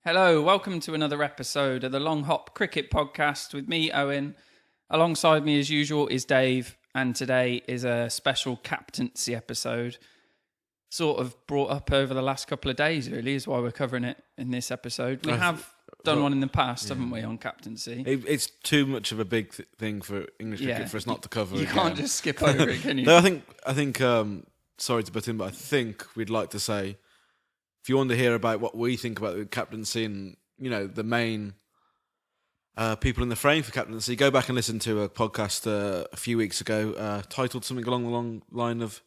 Hello, welcome to another episode of the Long Hop Cricket Podcast with me, Owen. Alongside me, as usual, is Dave, and today is a special captaincy episode. Sort of brought up over the last couple of days, really, is why we're covering it in this episode. We have done one in the past, haven't we, on captaincy? It's too much of a big thing for English cricket for us not to cover. You can't just skip over it, can you? No, I think. Sorry to butt in, but I think we'd like to say, if you want to hear about what we think about the captaincy and the main people in the frame for captaincy, go back and listen to a podcast a few weeks ago titled something along the long line of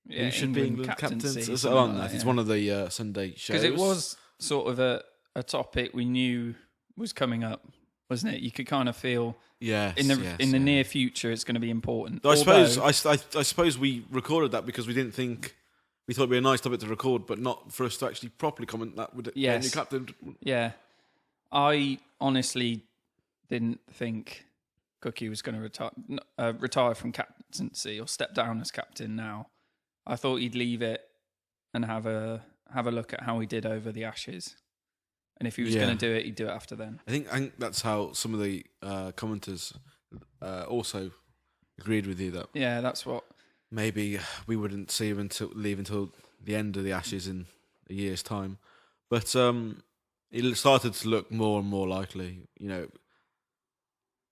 "Who should be England captains?" It's one of the Sunday shows because it was sort of a topic we knew was coming up, wasn't it? You could kind of feel in the near future it's going to be important. I suppose we recorded that because we didn't think. We thought it'd be a nice topic to record, but not for us to actually properly comment that would get new captain. Yeah. I honestly didn't think Cooky was going to retire from captaincy or step down as captain now. I thought he'd leave it and have a look at how he did over the Ashes. And if he was going to do it, he'd do it after then. I think that's how some of the commenters also agreed with you. That that's what... Maybe we wouldn't see him leave until the end of the Ashes in a year's time. But it started to look more and more likely.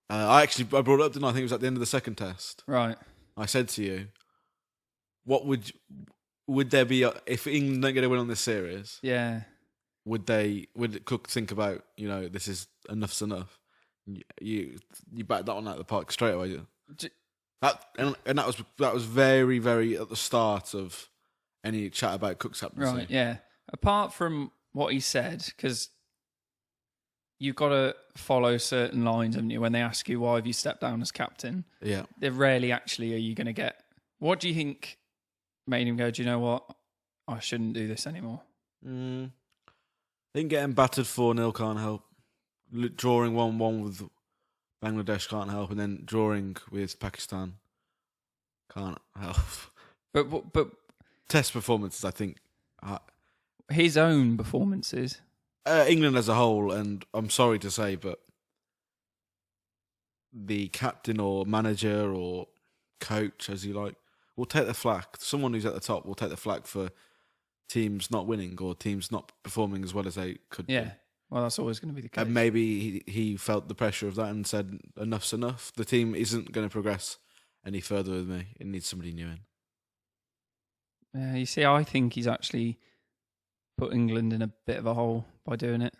I brought it up, didn't I? I think it was at the end of the second test. Right. I said to you, what would there be if England don't get a win on this series? Yeah. Would Cook think about, this is enough's enough? You backed that one out of the park straight away. That was very, very at the start of any chat about Cook's captaincy. Right, yeah. Apart from what he said, because you've got to follow certain lines, haven't you? When they ask you why have you stepped down as captain, they're rarely actually are you going to get. What do you think made him go? Do you know what? I shouldn't do this anymore. I think getting battered 4-0 can't help. Drawing 1-1 with Bangladesh can't help, and then drawing with Pakistan can't help. But test performances, I think. His own performances. England as a whole, and I'm sorry to say, but the captain or manager or coach, as you like, will take the flak. Someone who's at the top will take the flak for teams not winning or teams not performing as well as they could be. Well, that's always going to be the case. And maybe he felt the pressure of that and said, enough's enough. The team isn't going to progress any further with me. It needs somebody new in. You see, I think he's actually put England in a bit of a hole by doing it.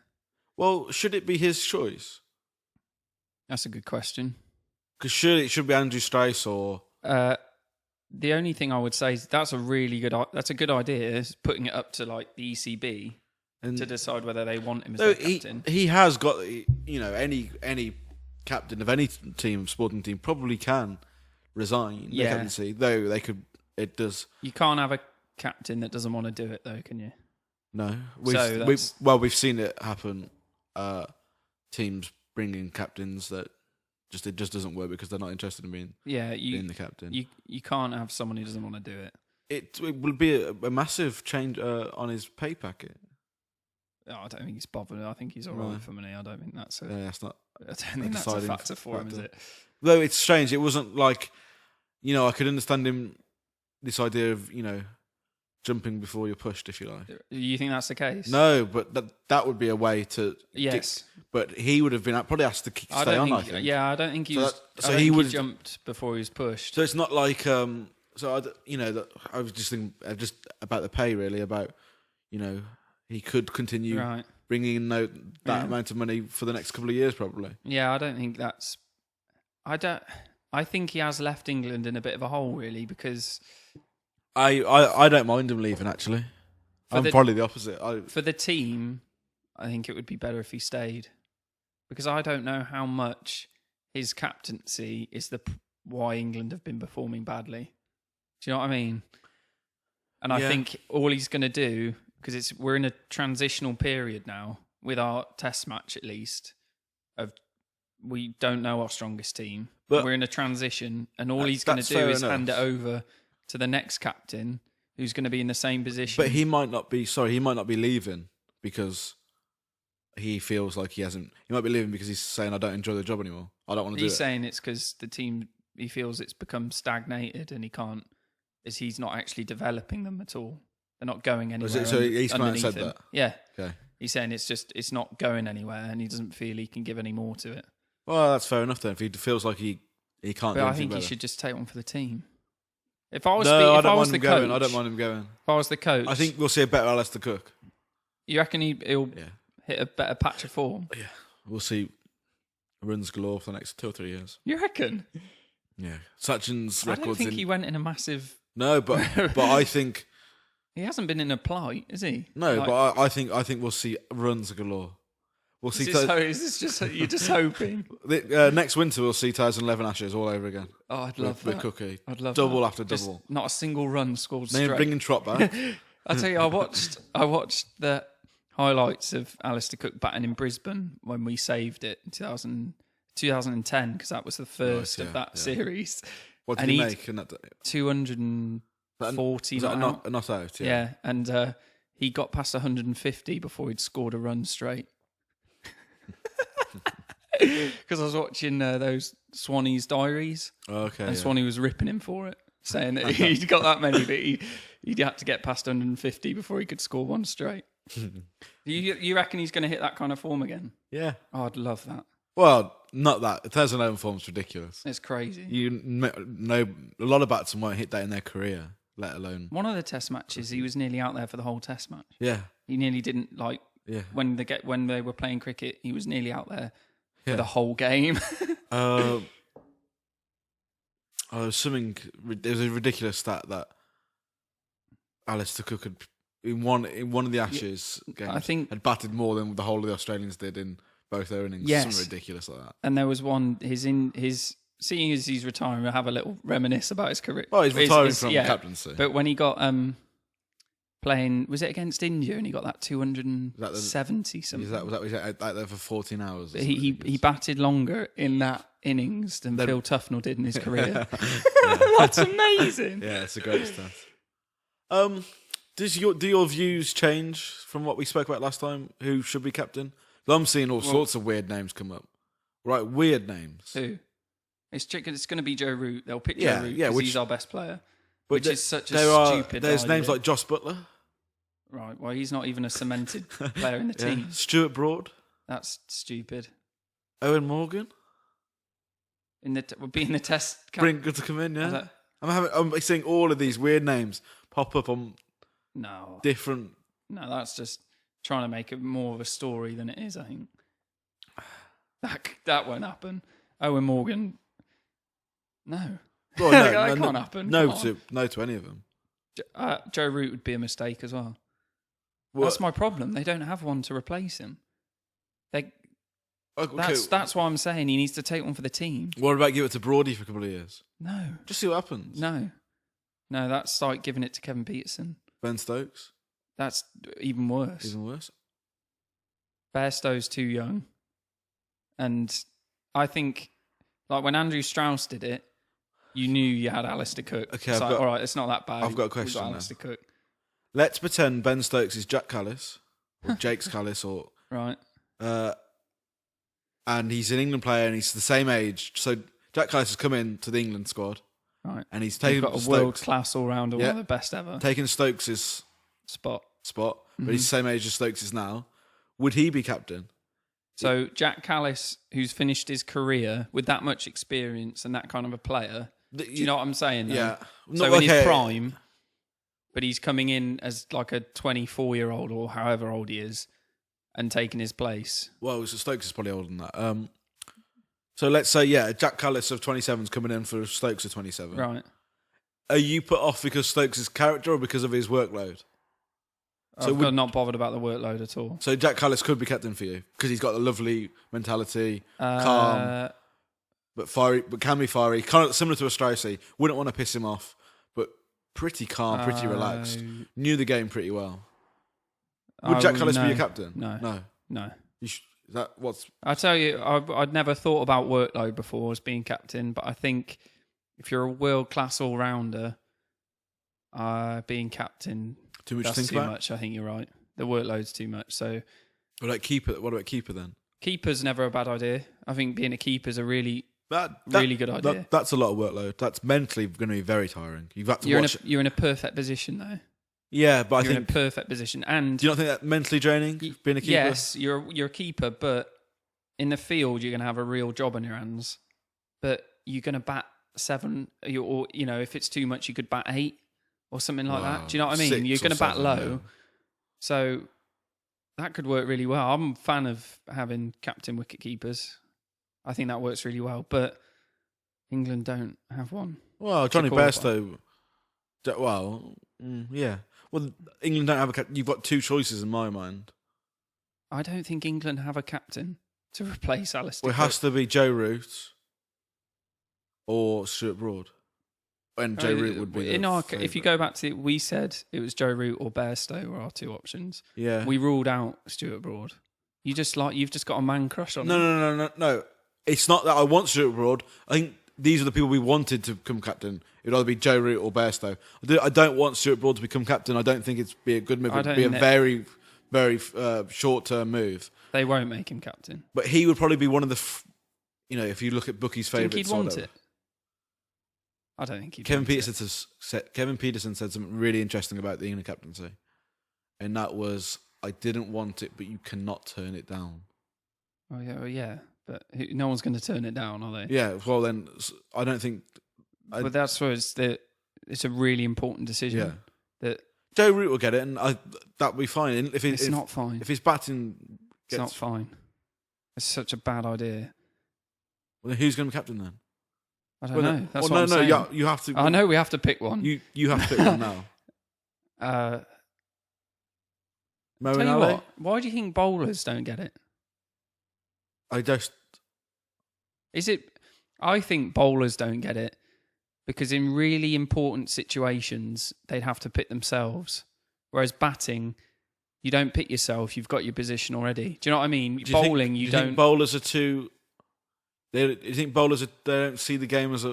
Well, should it be his choice? That's a good question. Because surely it should be Andrew Strauss or... the only thing I would say is that's a good idea, is putting it up to like the ECB and to decide whether they want him as their captain. He has got, any captain of any team, sporting team, probably can resign their captaincy, though they could. It does. You can't have a captain that doesn't want to do it, though, can you? No. We've seen it happen. Teams bringing captains that it just doesn't work because they're not interested in being the captain. You can't have someone who doesn't want to do it. It will be a massive change on his pay packet. Oh, I don't think he's bothered. I think he's all right for money. I don't think that's that's not. I don't think that's a factor for him, is it? Though it's strange. It wasn't like, I could understand him. This idea of jumping before you're pushed, if you like. You think that's the case? No, but that would be a way to. Yes. But he would have been probably asked to stay on. I think. Yeah, I don't think he was. So he would have jumped before he was pushed. So it's not like I was just thinking just about the pay, really, about he could continue bringing in that amount of money for the next couple of years, probably. Yeah, I don't think that's. I think he has left England in a bit of a hole, really, because I don't mind him leaving. Actually, I'm probably the opposite. For the team, I think it would be better if he stayed, because I don't know how much his captaincy is why England have been performing badly. Do you know what I mean? And I think all he's going to do, because we're in a transitional period now with our test match, at least, of we don't know our strongest team. But we're in a transition, and all he's going to do is hand it over to the next captain, who's going to be in the same position. But he might not be. Sorry, he might not be leaving because he feels like he hasn't. He might be leaving because he's saying, "I don't enjoy the job anymore. I don't want to do it." He's saying it's because the team, he feels it's become stagnated and he can't, as he's not actually developing them at all. They're not going anywhere. So he's kind of said him. that. Yeah. Okay. He's saying it's not going anywhere and he doesn't feel he can give any more to it. Well, that's fair enough then. If he feels like he can't. But do I think better. he should just take one for the team. If I was, I the coach, don't mind him going. If I was the coach, I think we'll see a better Alistair Cook. You reckon he'll hit a better patch of form? Yeah, we'll see runs galore for the next 2 or 3 years. You reckon? Yeah, Sachin's records. I don't think he went in a massive. No, but I think he hasn't been in a plight, is he? No, but I think we'll see runs galore. We'll see. Is this just you're just hoping? Next winter we'll see 2011 Ashes all over again. Oh, I'd love with that. Cooky. I'd love double that. after Just double. not a single run scored Then straight. bringing Trot back. I tell you, I watched the highlights of Alistair Cook batting in Brisbane when we saved it in 2010 because that was the first of that series. What did he make in that? 240 not out. Yeah, and he got past 150 before he'd scored a run straight. Because I was watching those Swanee's diaries. Okay. And Swanee was ripping him for it, saying that he'd got that many, but he had to get past 150 before he could score one straight. You reckon he's going to hit that kind of form again? Yeah. Oh, I'd love that. Well, not that. 2011 form's ridiculous. It's crazy. You know, a lot of batsmen won't hit that in their career, let alone. One of the test matches, he was nearly out there for the whole test match. Yeah. He nearly didn't, like, when they were playing cricket, he was nearly out there for the whole game. There was a ridiculous stat that Alistair Cook had in one of the Ashes games, I think, had batted more than the whole of the Australians did in both their innings. Yes. Something ridiculous like that. And there was one, seeing as he's retiring, we'll have a little reminisce about his career. Well, he's retiring from captaincy. But when he got playing, was it against India, and he got that 270 something? Was that out there for 14 hours? He batted longer in that innings than Phil Tufnell did in his career. That's amazing. Yeah, it's a great stat. Do your views change from what we spoke about last time? Who should be captain? I'm seeing all sorts of weird names come up. Right, weird names. Who? It's going to be Joe Root. They'll pick Joe Root because he's our best player. Which is such a stupid There's idea. names like Joss Butler. Right, well, he's not even a cemented player in the team. Stuart Broad. That's stupid. Owen Morgan. Would be in the test. Bring good to come in, yeah. I'm seeing all of these weird names pop up on different. No, that's just trying to make it more of a story than it is. I think that won't happen. Owen Morgan. No. Well, that can't happen. No to any of them. Joe Root would be a mistake as well. That's my problem. They don't have one to replace him. That's why I'm saying he needs to take one for the team. What about give it to Brody for a couple of years? No. Just see what happens. No, that's like giving it to Kevin Peterson. Ben Stokes? That's even worse. Even worse? Bairstow's too young. And I think, like when Andrew Strauss did it, you knew you had Alistair Cook. Okay, all right, it's not that bad. I've got a question now. Alistair Cook. Let's pretend Ben Stokes is Jack Callis, or Jake's Callis, or... Right. And he's an England player and he's the same age. So Jack Callis has come in to the England squad. Right. And he's taken got a world-class all-rounder, one of the best ever. Taking Stokes' spot. But he's the same age as Stokes is now. Would he be captain? So Jack Callis, who's finished his career with that much experience and that kind of a player, do you know what I'm saying? Though? Yeah. So in his prime, but he's coming in as like a 24-year-old or however old he is and taking his place. Well, so Stokes is probably older than that. So let's say, Jack Callis of 27 is coming in for Stokes of 27. Right. Are you put off because Stokes' character or because of his workload? So I'm not bothered about the workload at all. So Jack Callis could be captain for you because he's got a lovely mentality, calm, but fiery, but can be fiery, kind of similar to a Straussy. Wouldn't want to piss him off, but pretty calm, pretty relaxed. Knew the game pretty well. Would Jack Callis be your captain? No. I tell you, I'd never thought about workload before as being captain, but I think if you're a world-class all-rounder, being captain... Too much to think about? Much. I think you're right. The workload's too much. So What about keeper then? Keeper's never a bad idea. I think being a keeper's a really good idea. That's a lot of workload. That's mentally going to be very tiring. You've got to You're in a perfect position though. Yeah, but you're in a perfect position. And do you not think that mentally draining being a keeper? Yes, you're a keeper, but in the field you're going to have a real job on your hands. But you're going to bat 7, or if it's too much, you could bat 8 or something like that. Do you know what I mean? You're going to bat low, yeah. So that could work really well. I'm a fan of having captain wicket keepers. I think that works really well, but England don't have one. Well, Johnny Bairstow. Well, yeah. Well, England don't have a captain. You've got 2 choices in my mind. I don't think England have a captain to replace Alistair. Well, it has to be Joe Root or Stuart Broad. And Joe Root would be if you go back to it, we said it was Joe Root or Bairstow were our 2 options. Yeah. We ruled out Stuart Broad. You've just got a man crush on him. No. It's not that I want Stuart Broad. I think these are the people we wanted to become captain. It would either be Joe Root or Bairstow. I don't want Stuart Broad to become captain. I don't think it'd be a good move. It'd be a very, very short-term move. They won't make him captain. But he would probably be one of the, if you look at bookies' favourites. Think he'd want it? I don't think he'd Kevin Peterson said something really interesting about the England captaincy. And that was, I didn't want it, but you cannot turn it down. Oh, yeah. But no one's going to turn it down, are they? Yeah, well then, I don't think... But that's where it's a really important decision. Yeah. That Joe Root will get it, and that'll be fine. It's not fine. If his batting... It's not fine. It's such a bad idea. Well, then who's going to be captain then? I don't know. That's what I'm saying. No, you have to... I know we have to pick one. You have to pick one now. Mo and Ali? Why do you think bowlers don't get it? I think bowlers don't get it because in really important situations, they'd have to pick themselves. Whereas batting, you don't pick yourself, you've got your position already. Do you know what I mean? Bowling, you don't... think bowlers are too... Do you think bowlers they don't see the game as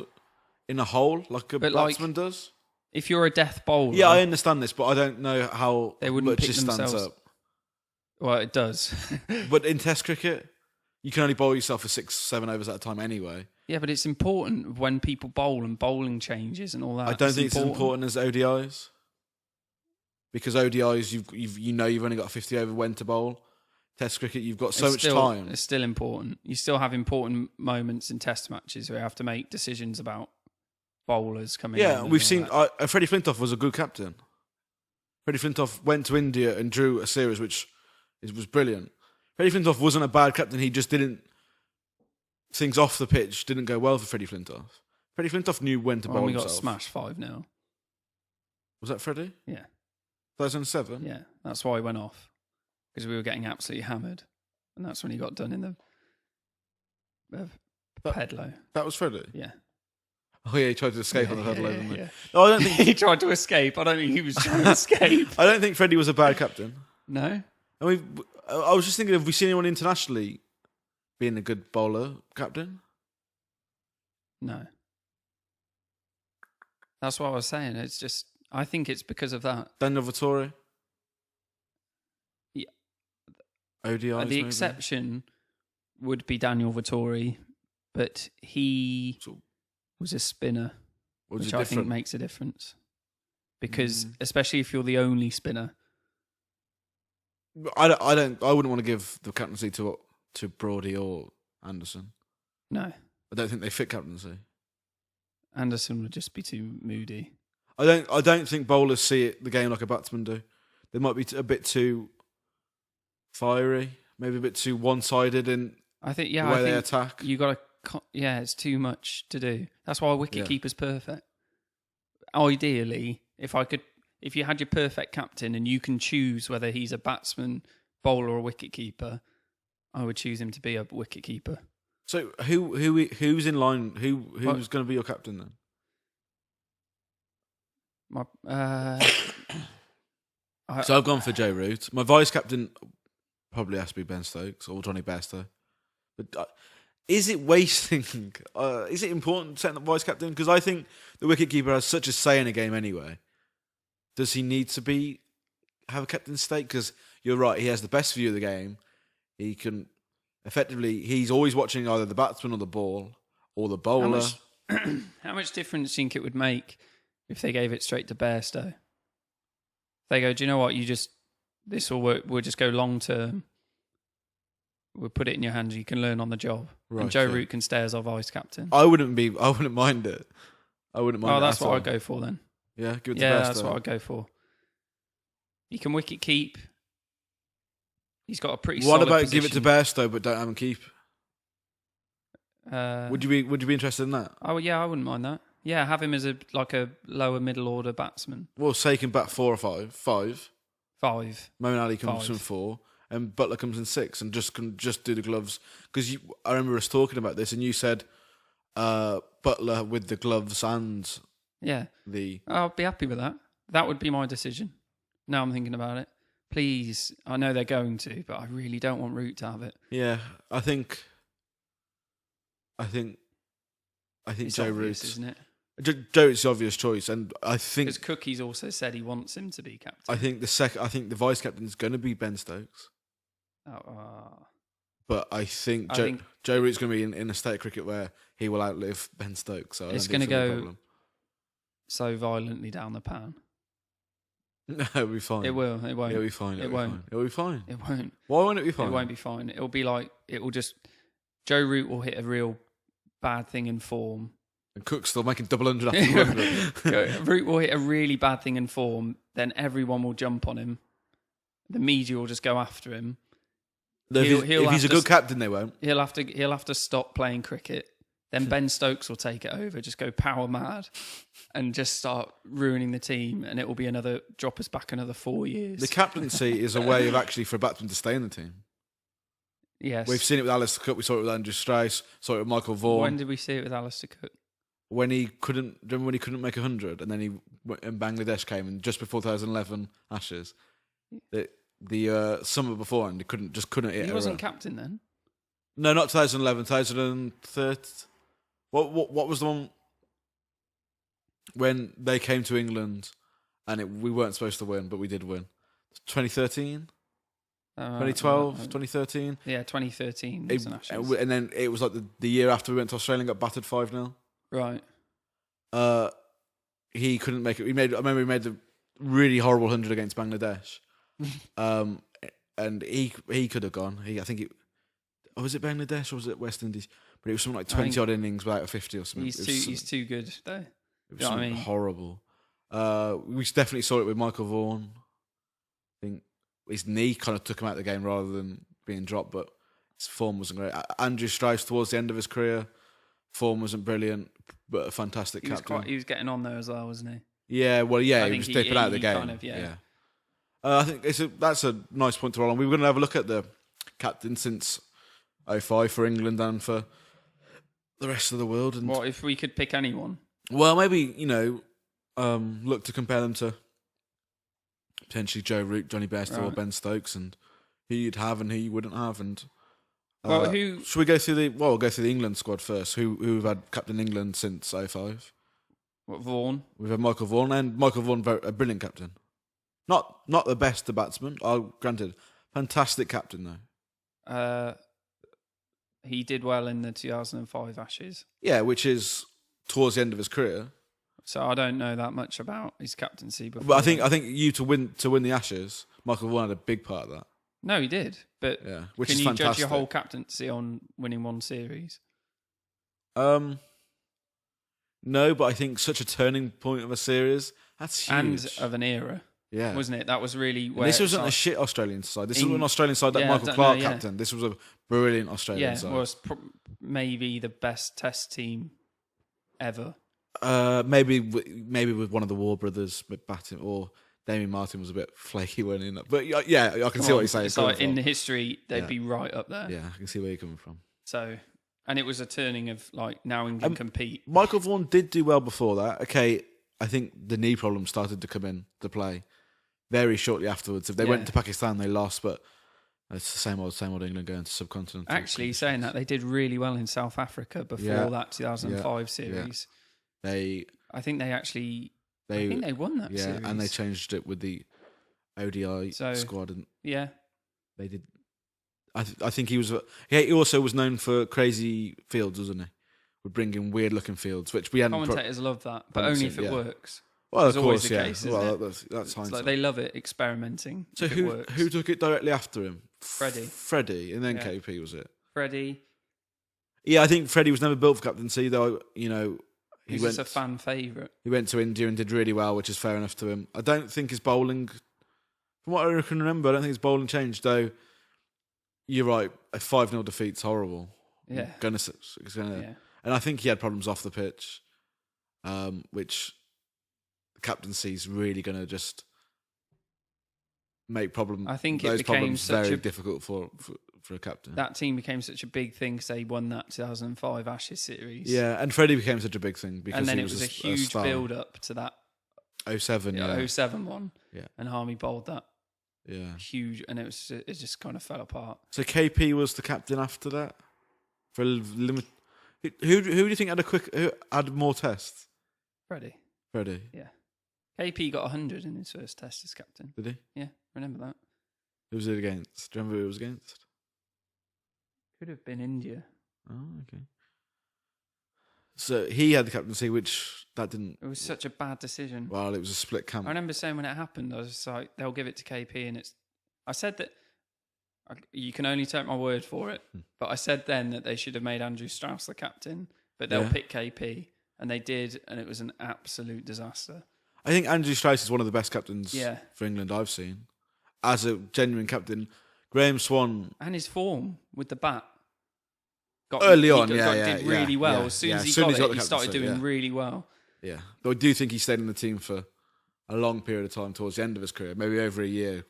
in a whole, like a batsman does? If you're a death bowler... Yeah, I understand this, but I don't know how they wouldn't much pick this stands themselves up. Well, it does. But in Test cricket, you can only bowl yourself for 6-7 overs at a time anyway. Yeah, but it's important when people bowl and bowling changes and all that. I don't think it's as important as ODIs. Because ODIs, you've only got a 50 over when to bowl. Test cricket, you've got so much time. It's still important. You still have important moments in Test matches where you have to make decisions about bowlers coming in. Yeah, we've seen... Freddie Flintoff was a good captain. Freddie Flintoff went to India and drew a series which was brilliant. Freddie Flintoff wasn't a bad captain. He just didn't... Things off the pitch didn't go well for Freddie Flintoff. Freddie Flintoff knew when to bowl himself. We got smashed 5-0. Was that Freddie? Yeah. 2007? Yeah, that's why he went off. Because we were getting absolutely hammered. And that's when he got done in the pedalo. That was Freddie? Yeah. Oh yeah, he tried to escape on the pedalo, didn't he? Yeah. No, I don't think... he tried to escape. I don't think he was trying to escape. I don't think Freddie was a bad captain. No? I was just thinking, have we seen anyone internationally being a good bowler captain? No. That's what I was saying. It's just, I think it's because of that. Daniel Vettori? Yeah. ODIs, the exception would be Daniel Vettori, but he was a spinner, which I think makes a difference. Because, especially if you're the only spinner. I wouldn't want to give the captaincy to Brody or Anderson. No. I don't think they fit captaincy. Anderson would just be too moody. I don't think bowlers see the game like a batsman do. They might be a bit too fiery, maybe a bit too one-sided in the way they attack. You got to, it's too much to do. That's why a wicket-keeper's perfect. Ideally, if you had your perfect captain and you can choose whether he's a batsman, bowler, or wicket-keeper, I would choose him to be a wicket-keeper. So who's in line? Who's going to be your captain then? So I've gone for Joe Root. My vice captain probably has to be Ben Stokes or Johnny Bairstow. But is it wasting? Is it important setting up vice captain? Because I think the wicketkeeper has such a say in a game anyway. Does he need to have a captain's stake? Because you're right, he has the best view of the game. He can effectively. He's always watching either the batsman or the ball or the bowler. How much difference do you think it would make if they gave it straight to Bairstow? They go, do you know what? This will work. We'll just go long term. We'll put it in your hands. You can learn on the job. Right, and Joe Root can stay as our vice captain. I wouldn't mind it. I wouldn't mind. Oh, that's what I'd go for then. Yeah, give it to Yeah, Bairstow. that's what I'd go for. He can wicket keep. He's got a pretty. What solid about position. give it to Bairstow but don't have him keep? Would you be interested in that? Oh yeah, I wouldn't mind that. Yeah, have him as a lower middle order batsman. Well, say he can bat 4 or 5. 5. 5. Moeen Ali comes 5. in 4, and Butler comes in 6, and can do the gloves. Because I remember us talking about this, and you said Butler with the gloves and the. I'll be happy with that. That would be my decision. Now I'm thinking about it. Please, I know they're going to, but I really don't want Root to have it. Yeah, I think It's Joe obvious, Root, isn't it? Joe Root's the obvious choice, and I think because Cooky's also said he wants him to be captain. I think the vice captain is going to be Ben Stokes. But I think Joe Root's going to be in a state of cricket where he will outlive Ben Stokes. So it's going to go so violently down the pan. No, it'll be fine. It will. It won't. It'll be fine. It won't. It'll be fine. It won't. Why won't it be fine? It won't be fine. It'll be like Joe Root will hit a real bad thing in form. And Cook's still making double 100 after 100. Root will hit a really bad thing in form, then everyone will jump on him. The media will just go after him. If he's a good captain, they won't. He'll have to stop playing cricket. Then Ben Stokes will take it over, just go power mad, and just start ruining the team, and it will be drop us back another 4 years. The captaincy is a way of actually for a batsman to stay in the team. Yes, we've seen it with Alistair Cook. We saw it with Andrew Strauss. Saw it with Michael Vaughan. When did we see it with Alistair Cook? When he couldn't make 100, and then and Bangladesh came, and just before 2011 Ashes, the summer before, and he couldn't hit. He wasn't captain then. No, not 2011. 2013. What was the one when they came to England, and we weren't supposed to win, but we did win? 2013. 2012, 2013? Yeah, 2013. And then it was like the year after we went to Australia and got battered 5-0. Right. He couldn't make it. I remember he made the really horrible 100 against Bangladesh. And he could have gone. Was it Bangladesh or was it West Indies? But it was something like 20 odd innings without a 50 or something. He's too good though. It was something horrible. We definitely saw it with Michael Vaughan. I think his knee kind of took him out of the game rather than being dropped, but his form wasn't great. Andrew Strauss, towards the end of his career, form wasn't brilliant, but a fantastic captain. He was getting on there as well, wasn't he? Yeah, well, yeah, he was dipping out of the game. Kind of, yeah. I think that's a nice point to roll on. We were going to have a look at the captain since 2005 for England and for the rest of the world. And what if we could pick anyone? Well, maybe, look to compare them to potentially Joe Root, Johnny Bairstow, or Ben Stokes, and who you'd have and who you wouldn't have. And should we go through we'll go through the England squad first. Who we've had captain England since 2005? What, Vaughan? We've had Michael Vaughan, and Michael Vaughan, a brilliant captain. Not the best batsman, granted. Fantastic captain though. He did well in the 2005 Ashes. Yeah, which is towards the end of his career. So I don't know that much about his captaincy before. But I think you to win the Ashes, Michael Vaughan had a big part of that. No, he did. But yeah, which is fantastic. Can you judge your whole captaincy on winning one series? No, but I think such a turning point of a series, that's huge. And of an era. Yeah. Wasn't it? That was really where... This wasn't a shit Australian side. This was an Australian side that Michael Clarke captained. This was a brilliant Australian side. Yeah, it was maybe the best test team ever. Maybe with one of the War brothers batting, or Damien Martin was a bit flaky when in that. But yeah, I can see what you're saying. It's like in history, they'd be right up there. Yeah, I can see where you're coming from. So, and it was a turning of like now England compete. Michael Vaughan did do well before that. Okay, I think the knee problem started to come in to play very shortly afterwards. If they went to Pakistan, they lost, but it's the same old England going to subcontinental. Actually, saying that, they did really well in South Africa before that 2005 series. I think they won that series. And they changed it with the ODI squad. And yeah. They did. I think he was. He also was known for crazy fields, wasn't he? Would bring in weird looking fields, which we hadn't. Commentators love that, but only if it works. Well, It's of always course, the yeah. case, isn't Well, it? that's hindsight. It's like they love it experimenting. So if it works. who took it directly after him? Freddie, and then Yeah. KP was it? Freddie. Yeah, I think Freddie was never built for captaincy, though. You know, He's just a fan favourite. He went to India and did really well, which is fair enough to him. I don't think his bowling, from what I can remember, I don't think his bowling changed. Though you're right, a 5-0 defeat's horrible. Yeah. And I think he had problems off the pitch, which the captaincy's really going to just make I think it those became problems such very a difficult for a captain. That team became such a big thing because they won that 2005 Ashes series. Yeah, and Freddie became such a big thing because and then he it was a huge star. build up to that 07 07 one. Yeah, and Harmy bowled that. Yeah, huge, and it just kind of fell apart. So KP was the captain after that for a limit. Who do you think who had more tests? Freddie. Yeah. KP got 100 in his first test as captain. Did he? Yeah, remember that. Who was it against? Do you remember who it was against? Could have been India. Oh, okay. So he had the captaincy, which that didn't. It was such a bad decision. Well, it was a split camp. I remember saying when it happened, I was just like, they'll give it to KP, and it's. I said that. You can only take my word for it, but I said then that they should have made Andrew Strauss the captain, but they'll pick KP, and they did, and it was an absolute disaster. I think Andrew Strauss is one of the best captains for England I've seen. As a genuine captain, Graham Swan... And his form with the bat. Did really well. As soon as he got it, he started doing really well. Yeah. But I do think he stayed in the team for a long period of time towards the end of his career, maybe over a year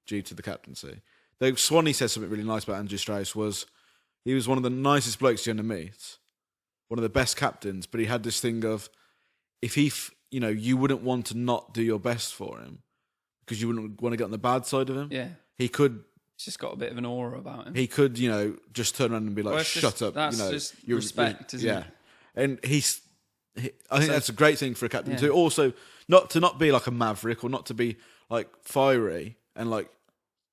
due to the captaincy. Though Swanee said something really nice about Andrew Strauss he was one of the nicest blokes you're going to meet, one of the best captains, but he had this thing of if you wouldn't want to not do your best for him because you wouldn't want to get on the bad side of him. Yeah. He's just got a bit of an aura about him. He could, just turn around and be like, "Shut up!" That's just respect, isn't it? And I think that's a great thing for a captain to also not be like a maverick or not to be like fiery and like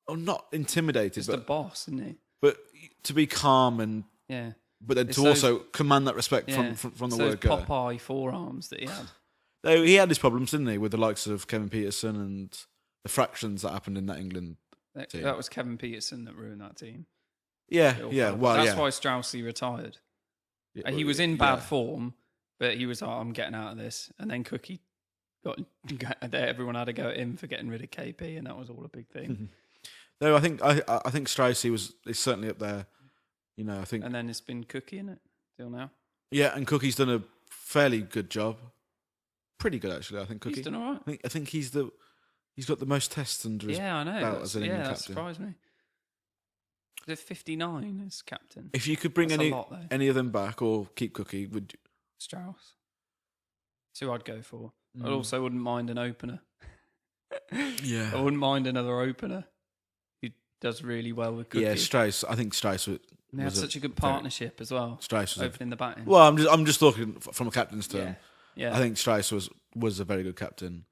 not intimidated. Just a boss, isn't he? But to be calm and but then to also command that respect from the word go. Popeye forearms that he had. Though he had his problems, didn't he, with the likes of Kevin Peterson and the fractions that happened in that England team. That was Kevin Peterson that ruined that team. Yeah. Well, that's why Straussy retired. He was in bad form, but he was like, "I'm getting out of this." And then Cooky everyone had to go at him for getting rid of KP, and that was all a big thing. No, I think Straussy is certainly up there. I think, and then it's been Cooky in it till now. Yeah, and Cooky's done a fairly good job. Pretty good, actually. I think Cooky. He's done all right. I think he's got the most tests under his I know. belt as an England that captain. surprised me. Is it 59 as captain? If you could bring any of them back or keep Cooky, would you? Strauss. That's who I'd go for. I also wouldn't mind an opener. Yeah, I wouldn't mind another opener who does really well with Cooky. Yeah, Strauss. I think Strauss they had such a good partnership as well. Strauss was opening the batting. Well, I'm just talking from a captain's term. Yeah. I think Strauss was a very good captain.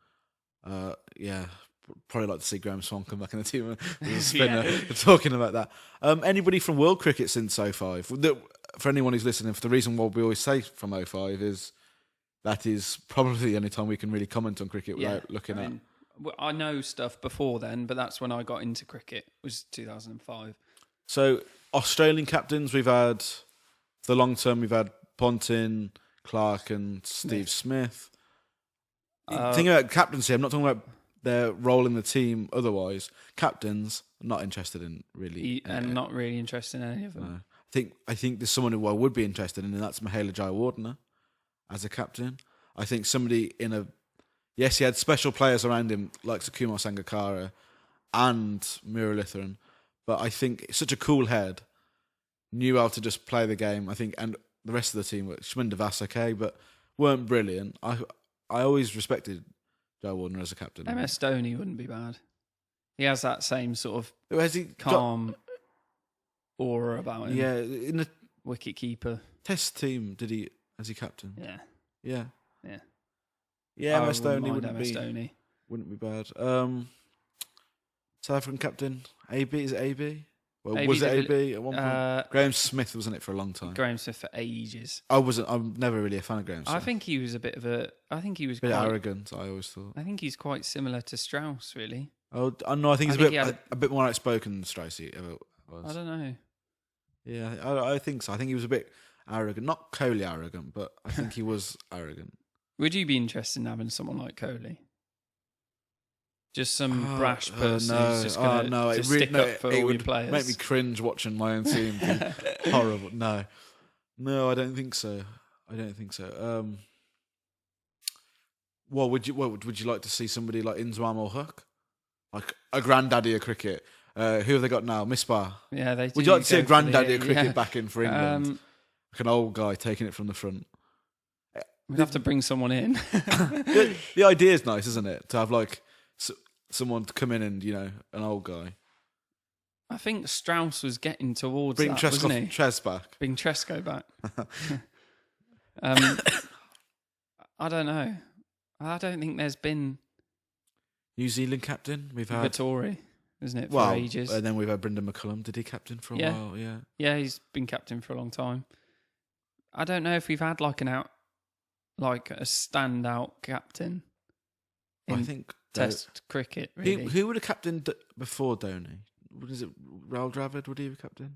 Probably like to see Graham Swan come back in the team as a spinner. Talking about that. Anybody from world cricket since 05? For anyone who's listening, for the reason why we always say from 05 is that is probably the only time we can really comment on cricket without looking at. I know stuff before then, but that's when I got into cricket. Was 2005. So Australian captains, we've had for the long term. We've had Ponting, Clark, and Steve Smith. Thinking about captaincy, I'm not talking about their role in the team. Otherwise, captains, I'm not interested in really, and not really interested in any of them. I think there's someone who I would be interested in, and that's Mahela Jayawardene as a captain. I think somebody he had special players around him like Kumar Sangakkara and Muralitharan, but I think such a cool head, knew how to just play the game. I think, and the rest of the team were Shminder Vass, but weren't brilliant. I always respected Jayawardene as a captain. MS Dhoni wouldn't be bad. He has that same sort of calm aura about him. Yeah, in the wicket keeper Test team, as he captain? Yeah. MS Dhoni wouldn't be bad. South African captain, AB, is it AB? Well, Maybe was it the AB at one point? Graham Smith wasn't it for a long time? Graham Smith for ages. I'm never really a fan of Graham Smith. I think he was a bit of a. I think he was bit quite arrogant. I always thought. I think he's quite similar to Strauss, really. Oh, no, I think he's a bit more outspoken than Stracey ever was. I don't know. Yeah, I think so. I think he was a bit arrogant, not Coley arrogant, but I think he was arrogant. Would you be interested in having someone like Coley? Just some brash person who's just going to stick up for all your players. Make me cringe watching my own team. Be horrible. No, I don't think so. What would you like to see somebody like Inzwam or Huck, like a granddaddy of cricket? Who have they got now? Misbah. Yeah, they do. Would you like to see a granddaddy of cricket back in for England? Like an old guy taking it from the front. We'd have to bring someone in. The idea is nice, isn't it? To have like someone to come in and, an old guy. I think Strauss was getting towards that, wasn't he? Tres back. Bring Tresco back. I don't know. I don't think there's been... New Zealand captain? We've had... Vittori, isn't it, for ages? And then we've had Brendan McCullum. Did he captain for a while? Yeah. Yeah, he's been captain for a long time. I don't know if we've had like a standout captain in Test cricket, really. Who would have captained before Dhoni? Was it Rahul Dravid? Would he have captained?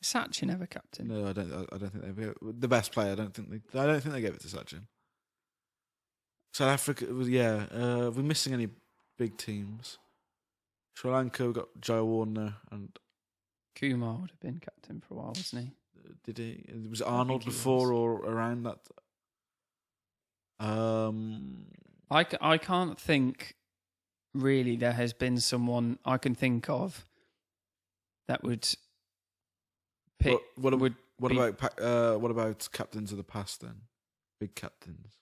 Sachin ever captain? No, I don't think they. The best player. I don't think they gave it to Sachin. South Africa was we're missing any big teams. Sri Lanka, we got Joe Warner and Kumar would have been captain for a while, wasn't he? Did he? Was it Arnold before or around that? I can't think really there has been someone I can think of that would pick. What about captains of the past then? Big captains.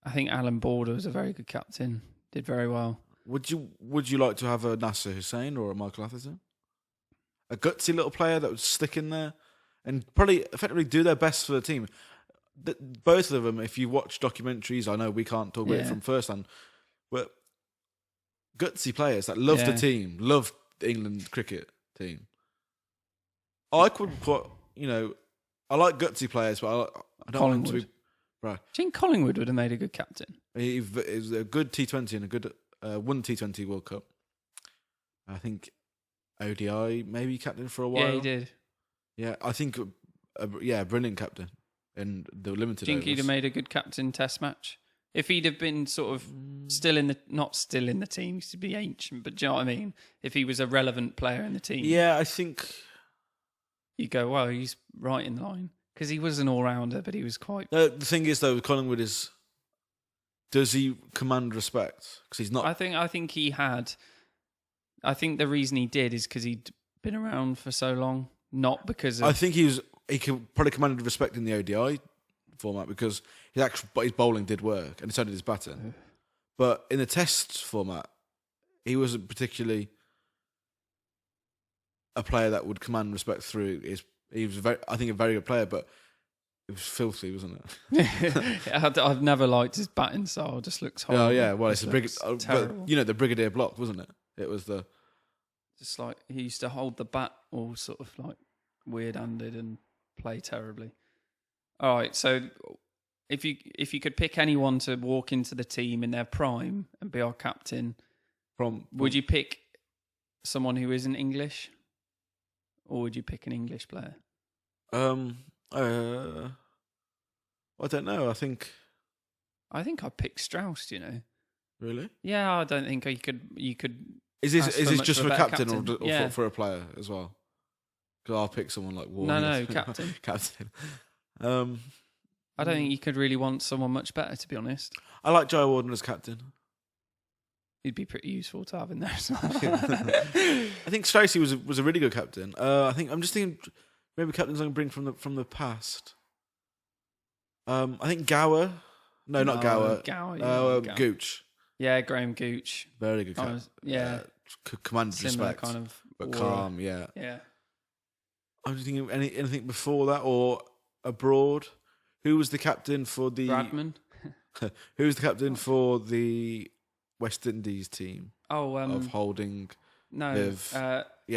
I think Alan Border was a very good captain. Did very well. Would you like to have a Nasser Hussain or a Michael Atherton? A gutsy little player that would stick in there and probably effectively do their best for the team. Both of them, if you watch documentaries, I know we can't talk about it from first hand, but gutsy players that love the team, love the England cricket team. I could put, I like gutsy players, but I don't want them to be. Right. Do you think Collingwood would have made a good captain? He was a good T20 and a good won T20 World Cup. I think ODI maybe captain for a while. Yeah, he did. Yeah, I think brilliant captain in the limited. Do you think he'd have made a good captain Test match if he'd have been sort of not still in the team? He used to be ancient, but do you know what I mean? If he was a relevant player in the team, yeah, I think you go, well, he's right in line because he was an all-rounder, but he was quite. The thing is, though, Collingwood is. Does he command respect? Because he's not. I think he had. I think the reason he did is because he'd been around for so long, not because of... I think he probably commanded respect in the ODI format because his bowling did work and so did his batting. But in the Test format, he wasn't particularly a player that would command respect through his... He was, a very good player, but it was filthy, wasn't it? I've never liked his batting style. It just looks horrible. Oh, yeah. Well, it's terrible. But, the Brigadier block, wasn't it? It was the... Just like he used to hold the bat all sort of like weird-handed and play terribly. All right, so if you could pick anyone to walk into the team in their prime and be our captain, would you pick someone who isn't English, or would you pick an English player? I don't know. I think I'd pick Strauss. Really? Yeah, I don't think you could. Is this just for captain or for a player as well? Because I'll pick someone like Warner. No, captain. Captain. I don't think you could really want someone much better, to be honest. I like Joe Warden as captain. He'd be pretty useful to have in there as well. I think Stacey was a really good captain. I think I'm just thinking maybe captains I can bring from the past. I think Gower. No, not Gower. Gooch. Yeah, Graham Gooch. Very good captain. Commanded respect. Kind of but aura. Calm, yeah. Yeah. I'm just thinking anything before that or abroad. Who was the captain for the... Bradman. Who was the captain for the West Indies team? Oh, of holding No. With,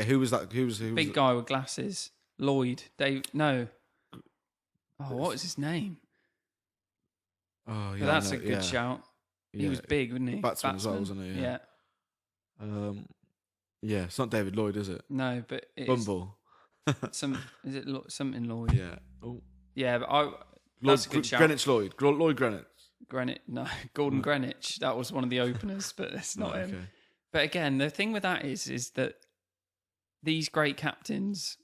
who was that? Who was big guy with glasses. Lloyd. No. Oh, what was his name? Oh, yeah. But that's a good shout. He was big, wasn't he? Batsman as well, wasn't he? Yeah. Yeah, it's not David Lloyd, is it? No, but it's Bumble. Is it something Lloyd? Yeah. Oh. Yeah, but that's a good shout. Greenwich Lloyd. Lloyd Greenwich. Gordon Greenwich. That was one of the openers, but it's not him. Okay. But again, the thing with that is that these great captains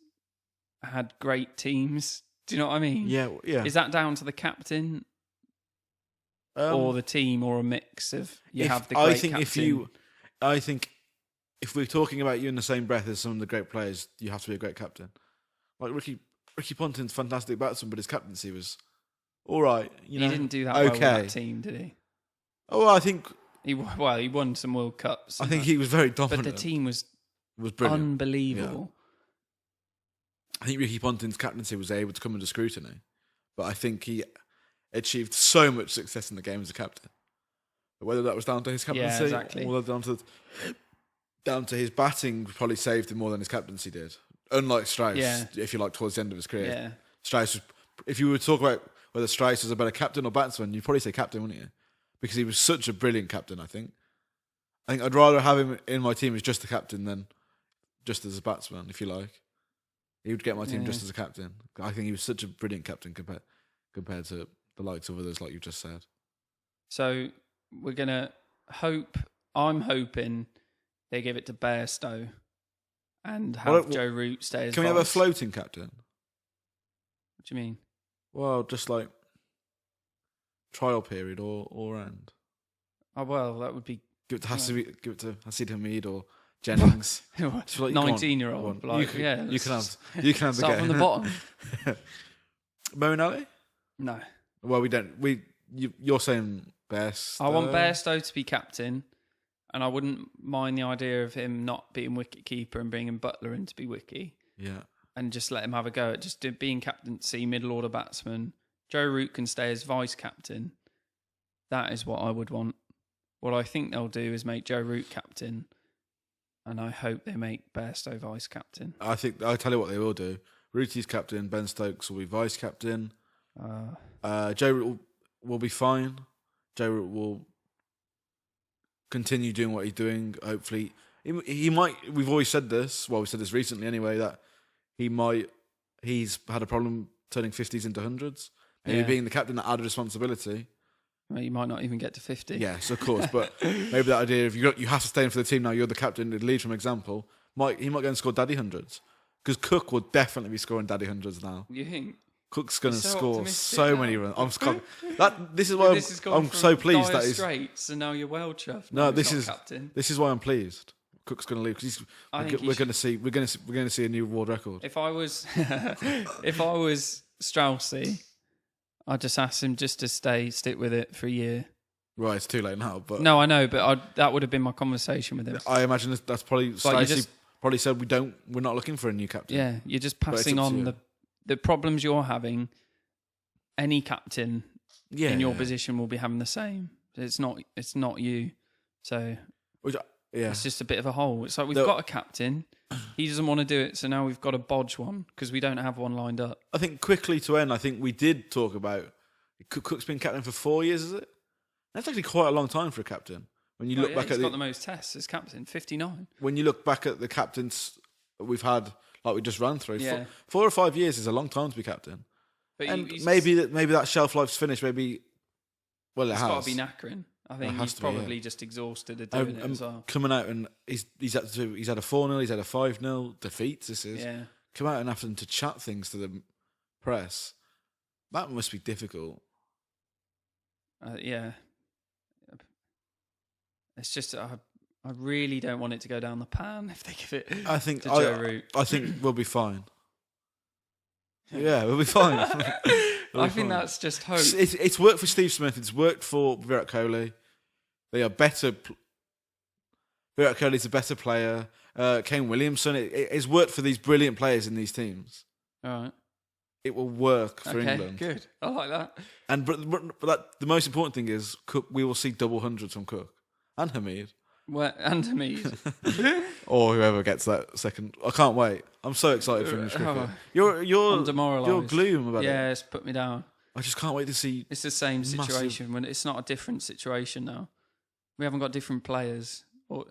had great teams. Do you know what I mean? Yeah. Is that down to the captain or the team, or a mix of have the great captain? I think if we're talking about you in the same breath as some of the great players, you have to be a great captain. Like Ricky Ponting's fantastic batsman, but his captaincy was all right. He didn't do that well with that team, did he? Oh, I think he won some World Cups. I think he was very dominant. But the team was brilliant. Unbelievable. Yeah. I think Ricky Ponting's captaincy was able to come under scrutiny, but I think he achieved so much success in the game as a captain. But whether that was down to his captaincy or down to his batting, probably saved him more than his captaincy did. Unlike Strauss, if you like, towards the end of his career. Yeah. Strauss was, if you were to talk about whether Strauss was a better captain or batsman, you'd probably say captain, wouldn't you? Because he was such a brilliant captain, I think. I'd rather have him in my team as just a captain than just as a batsman, if you like. He would get my team just as a captain. I think he was such a brilliant captain compared to the likes of others, like you just said. So we're going to hope, I'm hoping they give it to Bairstow and have Joe Root stay as Can we have a floating captain? What do you mean? Well, just like trial period or end. Oh, well, that would be... Give it to Hasid Hamid or Jennings. 19-year-old. You can have the Start from the bottom. Moeen Ali? No. Well, we don't. You're saying Bairstow? I want Bairstow to be captain, and I wouldn't mind the idea of him not being wicket keeper and bringing Butler in to be wicky. Yeah. And just let him have a go at just being captaincy, middle order batsman. Joe Root can stay as vice captain. That is what I would want. What I think they'll do is make Joe Root captain, and I hope they make Bairstow vice captain. I'll tell you what they will do. Rooty's captain, Ben Stokes will be vice captain. Joe Root will be fine. Joe Root will continue doing what he's doing. Hopefully, he might. We've always said this. Well, we said this recently anyway. That he's had a problem turning 50s into 100s. Maybe being the captain, that added responsibility. Well, you might not even get to 50. Yes, of course. But maybe that idea of you have to stay in for the team now. You're the captain. Lead from example. He might go and score daddy hundreds. Because Cook will definitely be scoring daddy hundreds now. You think? Cook's going to score so many runs. This is why I'm so pleased that he's straits, and now you're well chuffed. No, this is why I'm pleased. Cook's going to leave because we're going to see a new world record. If I was Straussy, I'd just ask him just to stick with it for a year. Right, it's too late now. But no, I know, but that would have been my conversation with him. I imagine that's probably Straussy probably said we're not looking for a new captain. Yeah, you're just passing on the problems you're having. Any captain in your position will be having the same. It's not you. So it's just a bit of a hole. It's like we've got a captain. He doesn't want to do it, so now we've got to bodge one because we don't have one lined up. I think quickly to end, I think we did talk about Cook's been captain for 4 years, is it? That's actually quite a long time for a captain. When you look back he's got the most tests as captain, 59. When you look back at the captains we've had, like we just ran through, 4 or 5 years is a long time to be captain. But maybe that shelf life's finished. Maybe, it has. It's got to be knackering. I think he's probably just exhausted of doing it as well. Coming out and he's had a 4-0, he's had a 5-0 defeat. This is come out and having to chat things to the press. That must be difficult. It's just I really don't want it to go down the pan if they give it to Joe Root. I think we'll be fine. Yeah, we'll be fine. I think that's just hope. It's worked for Steve Smith. It's worked for Virat Kohli. They are better. Virat Kohli's a better player. Kane Williamson. It's worked for these brilliant players in these teams. All right. It will work for England. Good. I like that. And but the most important thing is Cook. We will see double hundreds from Cook and Hamid. Where Andamies. Or whoever gets that second. I can't wait. I'm so excited for English cricket. You're I'm demoralised. you're gloom about it. Yeah, it's put me down. I just can't wait to see. It's the same situation when it's not a different situation now. We haven't got different players, or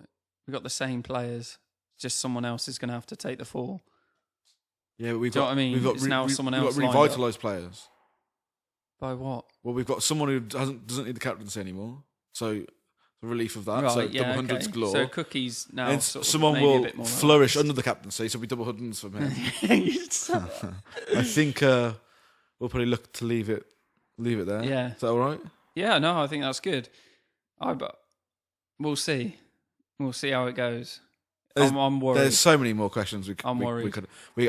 we've got the same players. Just someone else is going to have to take the fall. Yeah, but we've Do you got. know what I mean? We've got, It's now someone else We've got lined revitalised players. By what? Well, we've got someone who doesn't need the captaincy anymore. So the relief of that. Right, So yeah, double hundreds okay. galore. So Cooky's now And sort of someone maybe a will bit more flourish under the captaincy. So it'll be double hundreds from him. I think we'll probably look to leave it there. Yeah. Is that all right? Yeah, no, I think that's good. But we'll see. We'll see how it goes. I'm worried. There's so many more questions I'm worried.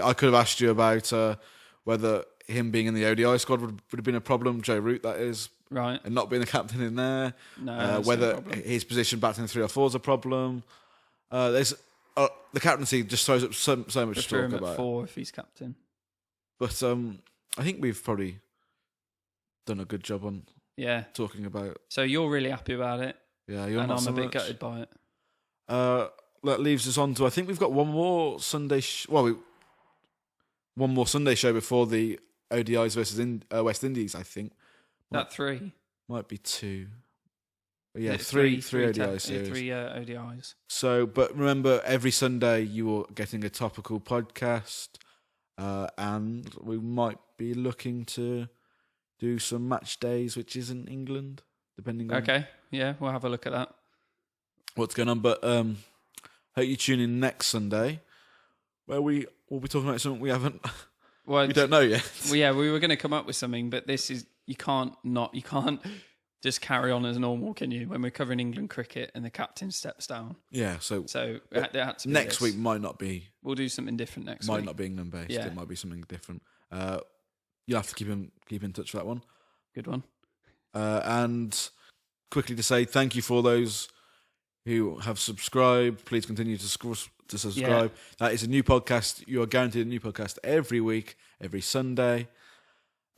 I could have asked you about whether him being in the ODI squad would have been a problem. Joe Root, that is. Right. And not being the captain in there. No, whether his position batting 3 or 4 is a problem. There's the captaincy just throws up so much Just to talk him about. at 4 if he's captain. But I think we've probably done a good job on talking about. So you're really happy about it. Yeah, you're and not I'm so a bit much. gutted by it. That leaves us on to, I think we've got one more Sunday. One more Sunday show before the ODIs versus West Indies. I think That 3 might be 2. Yeah, Yeah, three three ODI yeah, series. 3 ODIs. So, but remember, every Sunday you are getting a topical podcast, and we might be looking to do some match days, which is in England, depending on Okay, yeah, we'll have a look at that. what's going on. But hope you tune in next Sunday, where we will be talking about something we haven't, Well, we don't know yet. Well, yeah, we were going to come up with something, but this is you can't just carry on as normal, can you? When we're covering England cricket and the captain steps down, Yeah, so it had to be next this. week might not be We'll do something different next might week. not be England based. Yeah. It might be something different. You'll have to keep in touch for that one. Good one. And quickly to say thank you for those who have subscribed. Please continue to subscribe. That is a new podcast. You are guaranteed a new podcast every week, every Sunday.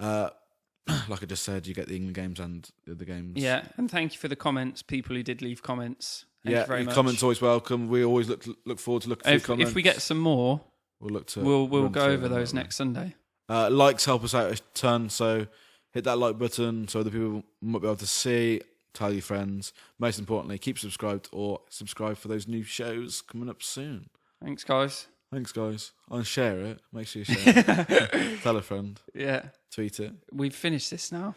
Like I just said, you get the England games and the other games. Yeah, and thank you for the comments, people who did leave comments. Thank you very your much. comments always welcome. We always look forward to looking through comments. If we get some more, we'll look to we'll run go through over them, those won't we? next Sunday. Likes help us out a ton, so hit that like button so other people might be able to see. Tell your friends. Most importantly, keep subscribed or subscribe for those new shows coming up soon. Thanks, guys. Thanks, guys. And share it. Make sure you share it. Tell a friend. Yeah. Tweet it. We've finished this now.